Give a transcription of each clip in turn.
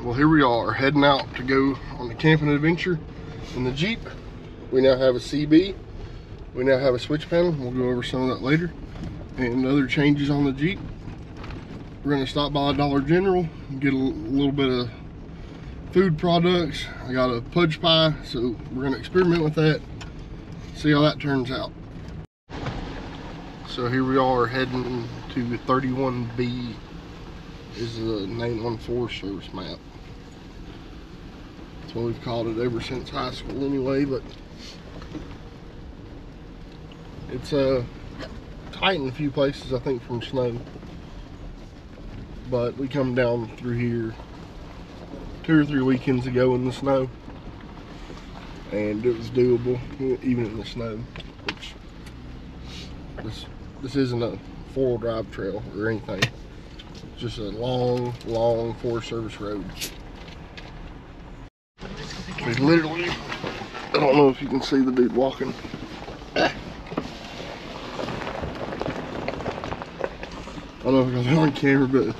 Well, here we are heading out to go on the camping adventure in the Jeep. We now have a CB. We now have a switch panel. We'll go over some of that later. And other changes on the Jeep. We're gonna stop by Dollar General and get a little bit of food products. I got a fudge pie, so we're gonna experiment with that. See how that turns out. So here we are heading to 31B. Is the 914 service map. That's what we've called it ever since high school anyway, but it's tight in a few places, I think, from snow. But we come down through here 2 or 3 weekends ago in the snow, and it was doable even in the snow, which this isn't a 4-wheel drive trail or anything. Just a long Forest Service road. There's literally, I don't know if you can see the dude walking. I don't know if I got it on camera, but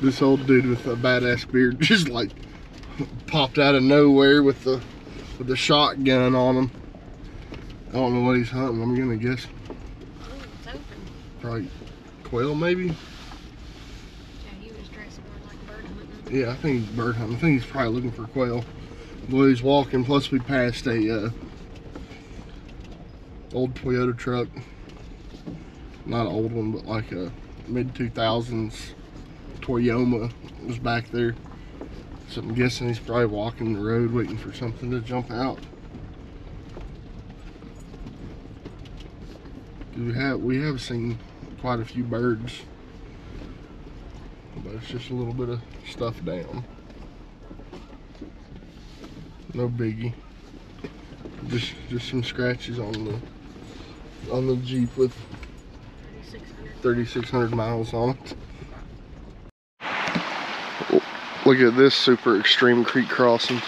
this old dude with a badass beard just like popped out of nowhere with the shotgun on him. I don't know what he's hunting. I'm gonna guess. Oh, it's open. Probably quail, maybe. Yeah, I think he's bird hunting. I think he's probably looking for quail. Boy, he's walking. Plus, we passed a old Toyota truck. Not an old one, but like a mid-2000s Toyoma was back there. So I'm guessing he's probably walking the road waiting for something to jump out. We have seen quite a few birds. But it's just a little bit of stuff down. No biggie. Just some scratches on the Jeep with 3,600 miles on it. Look at this super extreme creek crossing.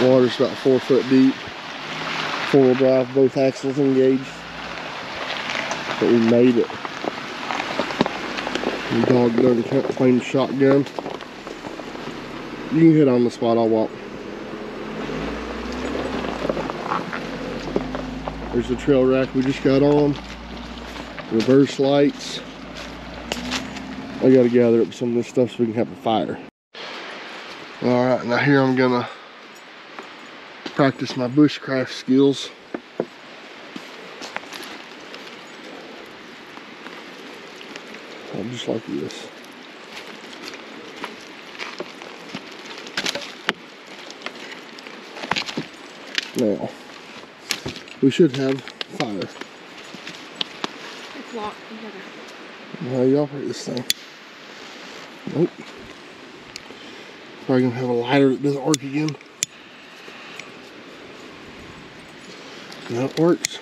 Water's about 4 foot deep. 4-wheel drive, both axles engaged. But we made it. The dog done playing shotgun. You can hit on the spot, I'll walk. There's the trail rack we just got on. Reverse lights. I gotta gather up some of this stuff so we can have a fire. Alright, now here I'm gonna practice my bushcraft skills. Just like this. Now, we should have fire. It's locked together. How you operate this thing? Nope. Probably gonna have a lighter that doesn't work again. Now it works.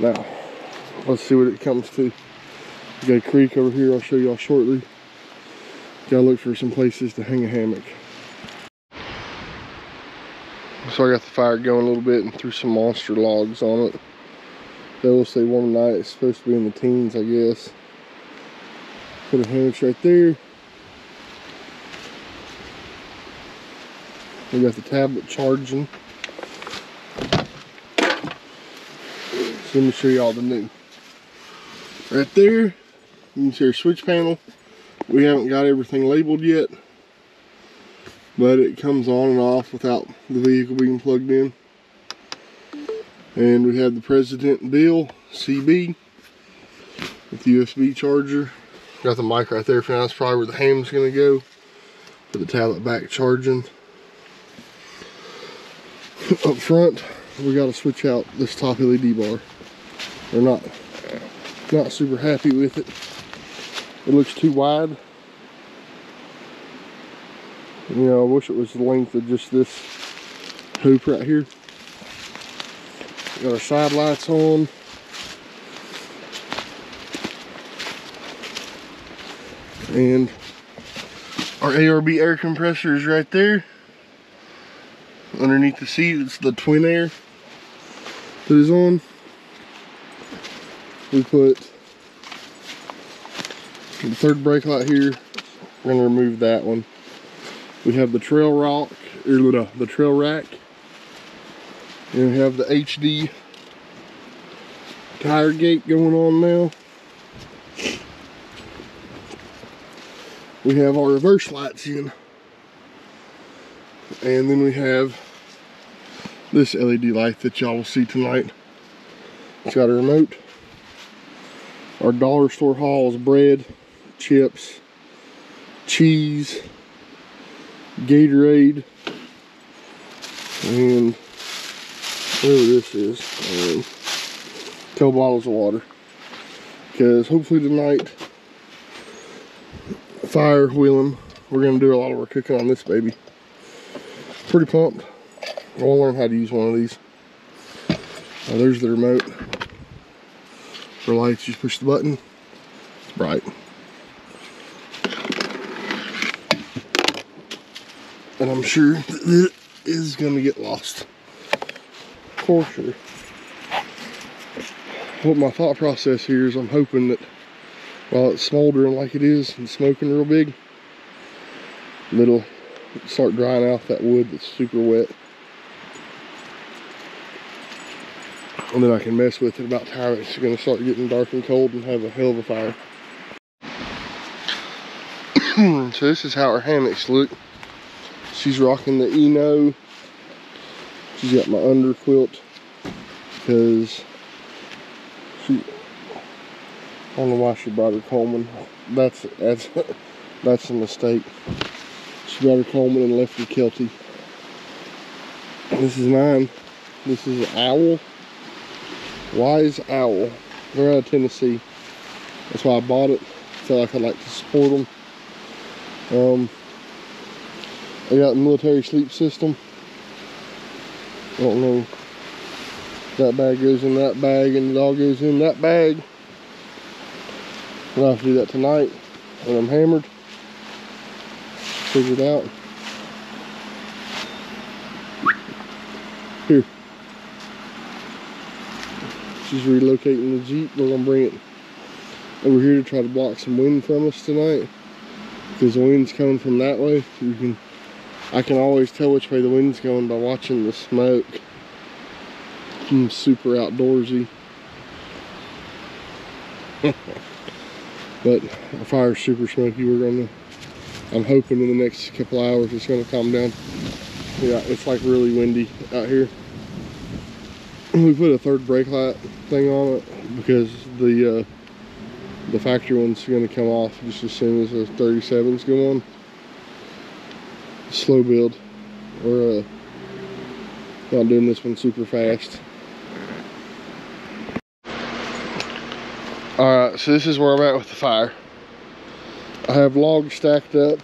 Now, let's see what it comes to. We got a creek over here I'll show y'all shortly. Gotta look for some places to hang a hammock. So I got the fire going a little bit and threw some monster logs on it. They will say warm night. It's supposed to be in the teens, I guess. Put a hammock right there. We got the tablet charging. So let me show you all the new. Right there, you can see our switch panel. We haven't got everything labeled yet, but it comes on and off without the vehicle being plugged in. And we have the President Bill CB with the USB charger. Got the mic right there for now. That's probably where the ham's gonna go. Put the tablet back charging. Up front, we got to switch out this top LED bar. We're not super happy with it. It looks too wide. You know, I wish it was the length of just this hoop right here. Got our side lights on. And our ARB air compressor is right there. Underneath the seat, it's the Twin Air that is on. We put The third brake light here, we're gonna remove that one. We have the trail rock, or the trail rack. And we have the HD tire gate going on now. We have our reverse lights in. And then we have this LED light that y'all will see tonight. It's got a remote. Our dollar store hauls bread, chips, cheese, Gatorade, and whatever this is, and a couple bottles of water. Because hopefully tonight, fire wheeling, we're gonna do a lot of our cooking on this baby. Pretty pumped. I want to learn how to use one of these. There's the remote. For lights, just push the button. It's bright. And I'm sure that it is going to get lost. For sure. What my thought process here is, I'm hoping that while it's smoldering like it is and smoking real big, it'll start drying out that wood that's super wet. And then I can mess with it about the time it's going to start getting dark and cold and have a hell of a fire. So this is how our hammocks look. She's rocking the Eno. She's got my under quilt because I don't know why she brought her Coleman. That's a mistake. She brought her Coleman and left her Kelty. This is mine. This is an Owl. Wise Owl. They're out of Tennessee. That's why I bought it. I feel like I'd like to support them. I got the military sleep system. I don't know. That bag goes in that bag and the dog goes in that bag. I'll have to do that tonight when I'm hammered. Figure it out. Here. She's relocating the Jeep. We're gonna bring it over here to try to block some wind from us tonight, because the wind's coming from that way. I can always tell which way the wind's going by watching the smoke. I'm super outdoorsy. But our fire's super smoky. I'm hoping in the next couple hours it's gonna calm down. Yeah, it's like really windy out here. We put a third brake light thing on it because the factory one's going to come off just as soon as the 37s go on. Slow build. We're not doing this one super fast. Alright, so this is where I'm at with the fire. I have logs stacked up.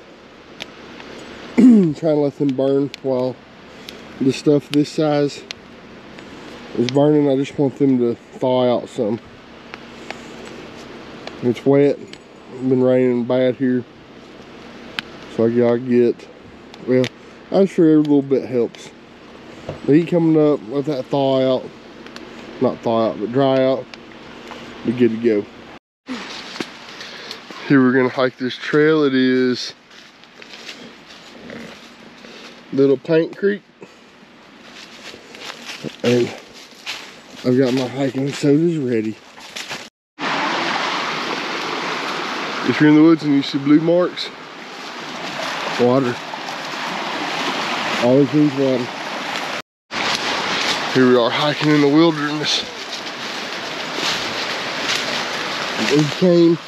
Trying to let them burn while the stuff this size is burning. I just want them to thaw out some. It's wet. It's been raining bad here. So I gotta get, well, I'm sure every little bit helps. The heat coming up, let that thaw out. Not thaw out, but dry out. Be good to go. Here we're gonna hike this trail. It is Little Paint Creek. And I've got my hiking sodas ready. If you're in the woods and you see blue marks, water. Always means water. Here we are hiking in the wilderness. We came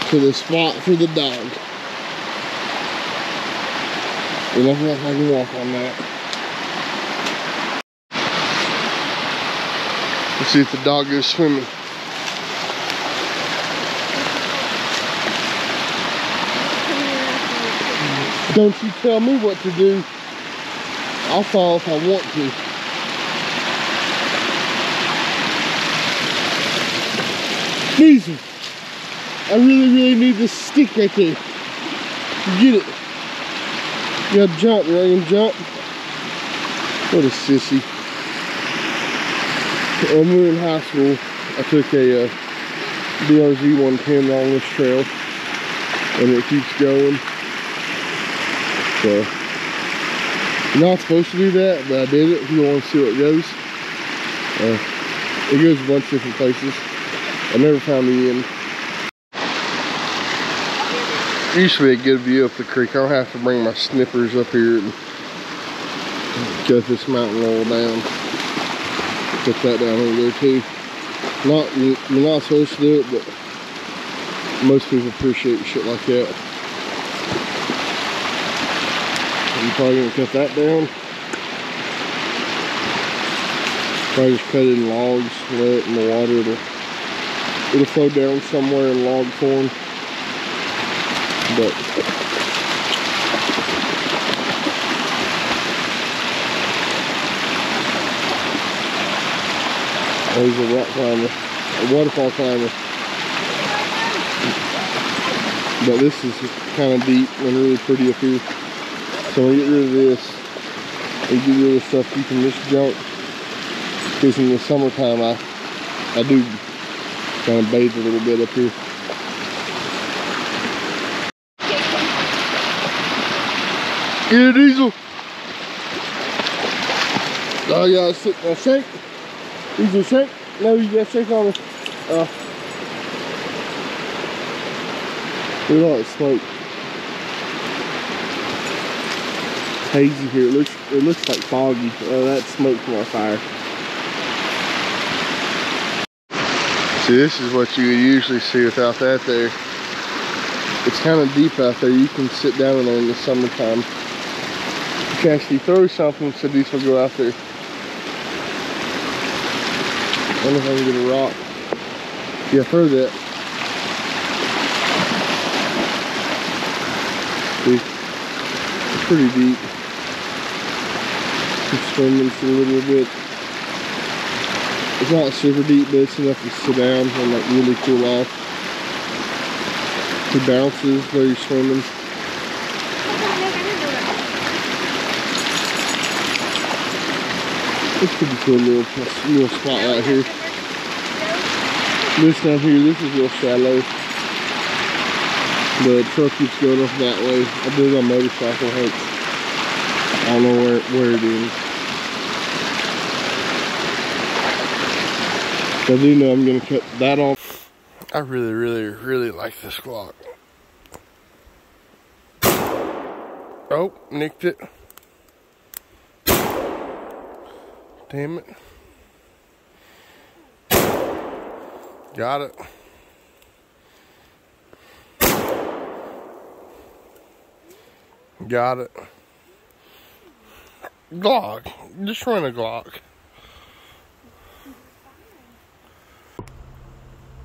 to the spot for the dog. And I feel like I can walk on that. Let's see if the dog goes swimming. Don't you tell me what to do. I'll fall if I want to. Jesus, I really need this stick right there. Get it. You gotta jump, right? You can jump. What a sissy. When we were in high school, I took a DRZ 110 along this trail, and it keeps going. So you're not supposed to do that, but I did it. If you want to see where it goes, it goes a bunch of different places. I never found the end. It used to be a good view up the creek. I don't have to bring my snippers up here and cut this mountain wall down. Put that down over there too. You're not supposed to do it, but most people appreciate shit like that. I'm probably gonna cut that down. Probably just cut it in logs, let it in the water. It'll flow down somewhere in log form. But he's a rock climber, a waterfall climber. But this is kind of deep and really pretty up here. So I'm gonna get rid of this and get rid of stuff keeping this junk. Because in the summertime I do kind of bathe a little bit up here. Get it, Diesel. Oh, you gotta shake. Diesel, shake. No, you gotta shake on it. Look at all that smoke. Hazy here. It looks like foggy. Oh, that's smoke from our fire. See, this is what you would usually see without that there. It's kind of deep out there. You can sit down in there in the summertime. You can actually throw something so these will go out there. I wonder if I can get a rock. Yeah, throw that. See, it's pretty deep. Just swimming a little bit. It's not super deep, but it's enough to sit down and like really cool off. It bounces while you're swimming. It's pretty cool little spot right here. This down here, this is real shallow. The truck keeps going up that way. I did it on motorcycle hikes. I don't know where it is. I do know I'm gonna cut that off. I really like this Glock. Oh, nicked it. Damn it. Got it. Got it. Glock. Just run a Glock.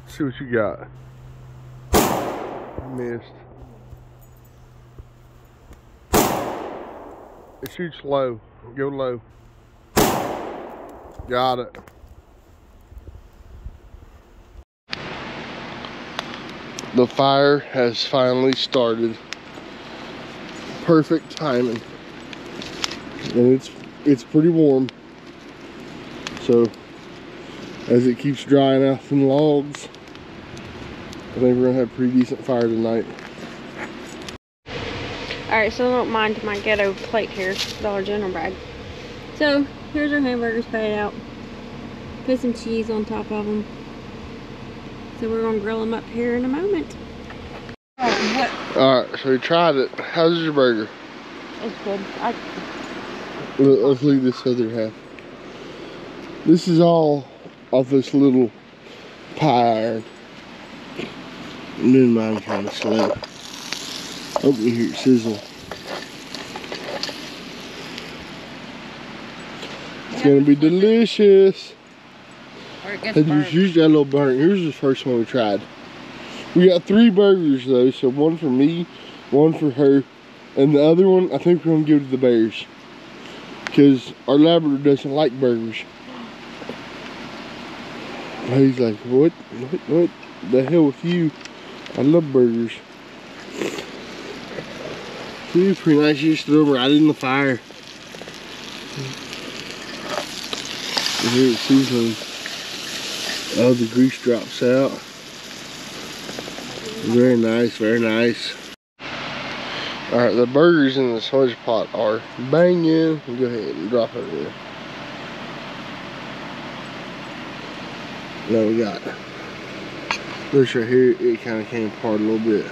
See what you got. Missed. It shoots low. Go low. Got it. The fire has finally started. Perfect timing. And it's pretty warm. So as it keeps drying out some logs, I think we're gonna have a pretty decent fire tonight. Alright, so don't mind my ghetto plate here, Dollar General bag. So, here's our hamburgers cut out. Put some cheese on top of them. So we're gonna grill them up here in a moment. Alright, so we tried it. How's your burger? It's good. Let's leave this other half. This is all off this little pie iron. And then mine kind of slow. Hope you hear it sizzle. It's gonna be delicious. Here's that little burnt. Here's the first one we tried. We got 3 burgers though, so one for me, one for her, and the other one I think we're gonna give to the bears. Because our Labrador doesn't like burgers. He's like, what the hell with you? I love burgers. See, it's pretty nice. You just throw them right in the fire. And here it's sizzling. Oh, the grease drops out. Very nice, very nice. Alright, the burgers in the smudge pot are banging. Go ahead and drop it over there. Now we got this right here. It kind of came apart a little bit,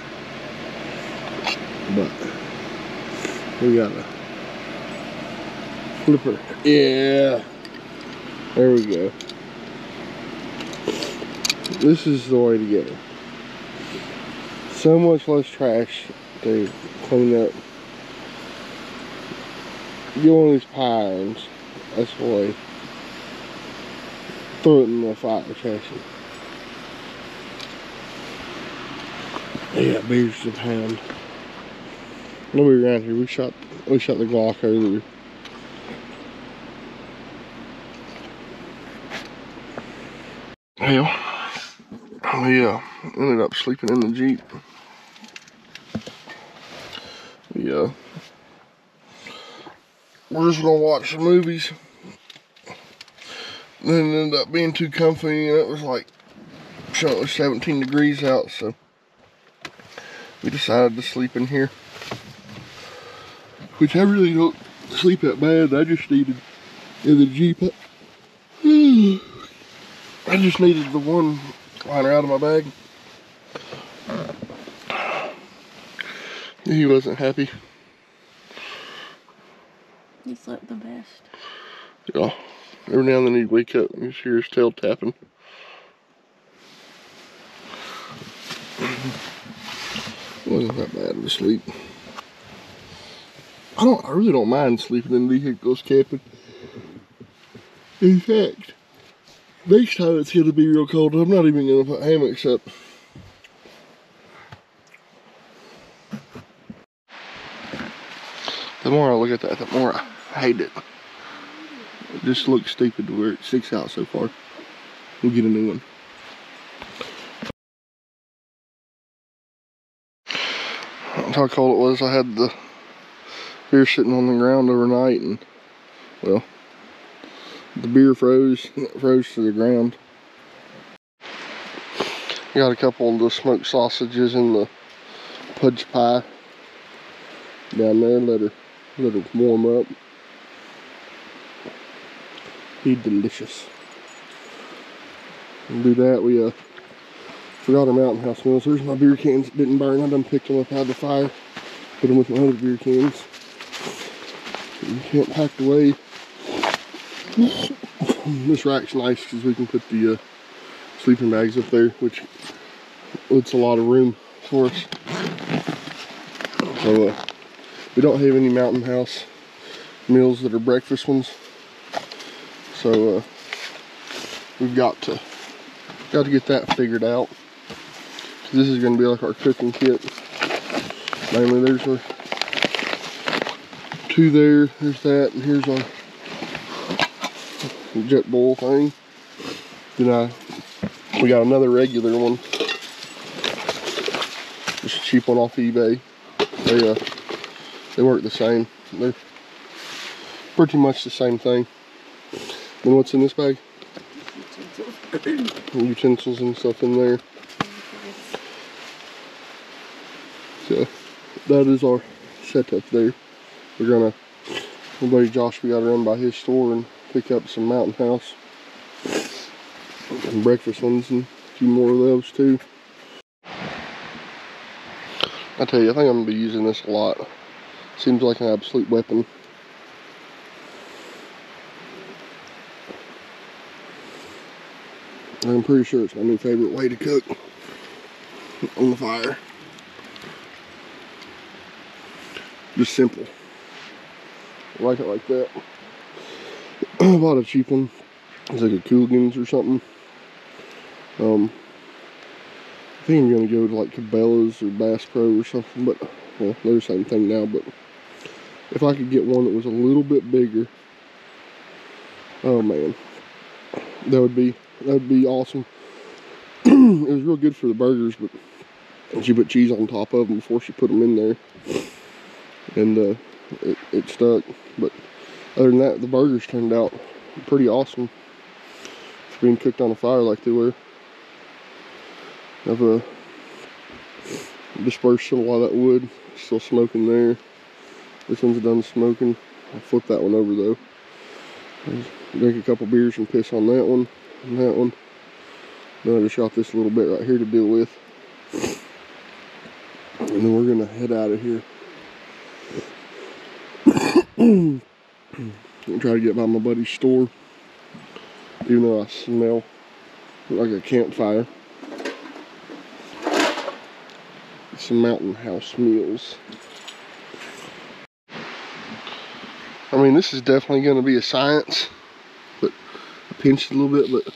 but we got a flipper. Yeah, there we go. This is the way to go. So much less trash to clean up. Get one of these pie irons. That's the way. Throw it in the fire chassis. They got beers to pound. Nobody around here. We shot the Glock earlier. Hell, we ended up sleeping in the Jeep. We're just gonna watch some movies. Then it ended up being too comfy, and it was like 17 degrees out, so we decided to sleep in here. Which I really don't sleep that bad. I just needed in the Jeep. I just needed the one liner out of my bag. He wasn't happy. He slept the best. Yeah. Every now and then he'd wake up and you hear his tail tapping. It wasn't that bad of a sleep. I really don't mind sleeping in vehicles camping. In fact, next time it's gonna be real cold, I'm not even gonna put hammocks up. The more I look at that, the more I hate it. It just looks stupid to where it sticks out so far. We'll get a new one. That's how cold it was. I had the beer sitting on the ground overnight, and well, the beer froze. It froze to the ground. Got a couple of the smoked sausages and the pudge pie down there. Let her warm up. Be delicious. And do that. We forgot our Mountain House meals. There's my beer cans that didn't burn. I done picked them up out of the fire. Put them with my other beer cans. You can't pack away. This rack's nice because we can put the sleeping bags up there, which it's a lot of room for us. So we don't have any Mountain House meals that are breakfast ones. So we've got to get that figured out. This is going to be like our cooking kit. Mainly there's our two there. There's that, and here's our JetBoil thing. Then we got another regular one. Just a cheap one off eBay. They work the same. They're pretty much the same thing. Then what's in this bag? Utensils and stuff in there. So that is our setup there. We're gonna, my buddy Josh, we gotta run by his store and pick up some Mountain House and breakfast ones and a few more of those too. I tell you, I think I'm gonna be using this a lot. Seems like an absolute weapon. I'm pretty sure it's my new favorite way to cook on the fire. Just simple. I like it like that. I bought a cheap one. It's like a Cooligans or something. I think I'm gonna go to like Cabela's or Bass Pro or something, but well, they're the same thing now. But if I could get one that was a little bit bigger, oh man, that would be awesome. It was real good for the burgers, but she put cheese on top of them before she put them in there, and it stuck. But other than that, the burgers turned out pretty awesome. It's being cooked on a fire like they were. I've dispersed a lot of that wood. Still smoking there. This one's done smoking. I'll flip that one over though. Drink a couple beers and piss on that one and that one. Then I just got this little bit right here to deal with. And then we're gonna head out of here. I'm gonna try to get by my buddy's store, even though I smell like a campfire. Some Mountain House meals. I mean, this is definitely going to be a science, but I pinched it a little bit, but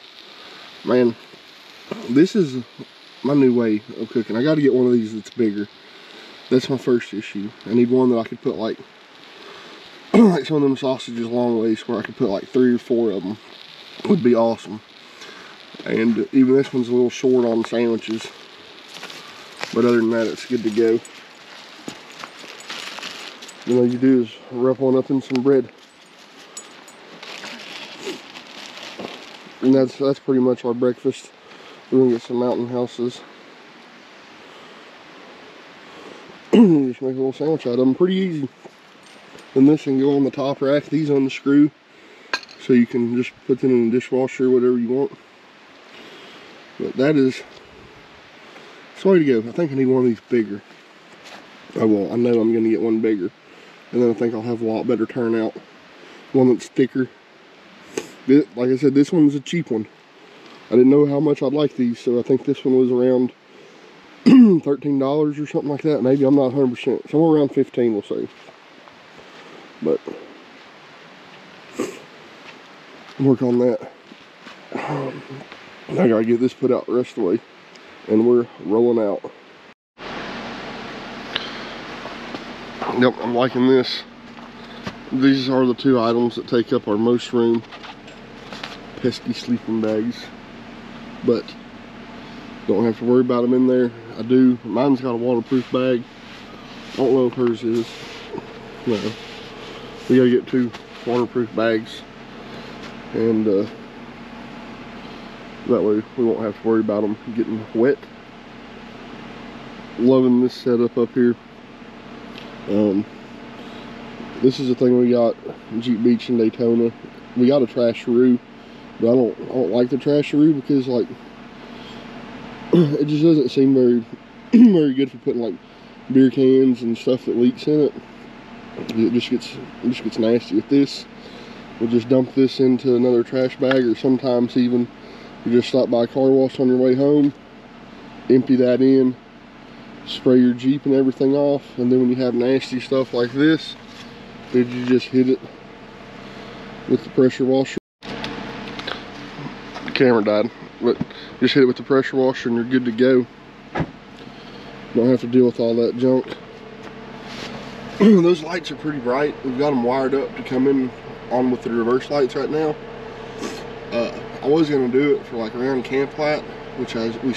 man, this is my new way of cooking. I got to get one of these that's bigger. That's my first issue. I need one that I could put like like some of them sausages long ways, where I could put like 3 or 4 of them. Would be awesome. And even this one's a little short on sandwiches, but other than that, it's good to go. You know, you do is wrap one up in some bread, and that's pretty much our breakfast. We're gonna get some Mountain Houses. Just make a little sandwich out of them. Pretty easy. Then this can go on the top rack. These unscrew, so you can just put them in the dishwasher or whatever you want. But that is the way to go. I think I need one of these bigger. Oh well, I know I'm gonna get one bigger. And then I think I'll have a lot better turnout. One that's thicker. Like I said, this one's a cheap one. I didn't know how much I'd like these, so I think this one was around $13 or something like that. Maybe, I'm not 100%. Somewhere around 15, we'll say. But work on that. I gotta get this put out the rest of the way, and we're rolling out. Yep, I'm liking this. These are the 2 items that take up our most room. Pesky sleeping bags. But don't have to worry about them in there. I do. Mine's got a waterproof bag. I don't know if hers is. No. We gotta get 2 waterproof bags. And that way we won't have to worry about them getting wet. Loving this setup up here. This is the thing we got in Jeep Beach in Daytona. We got a trasheroo, but I don't like the trasheroo because like it just doesn't seem very very good for putting like beer cans and stuff that leaks in it. It just gets nasty. With this, we'll just dump this into another trash bag, or sometimes even you just stop by a car wash on your way home, empty that in, spray your Jeep and everything off, and then when you have nasty stuff like this, then you just hit it with the pressure washer. The camera died, but just hit it with the pressure washer and you're good to go. Don't have to deal with all that junk. Those lights are pretty bright. We've got them wired up to come in on with the reverse lights right now. I was gonna do it for like around Camp Flat, which we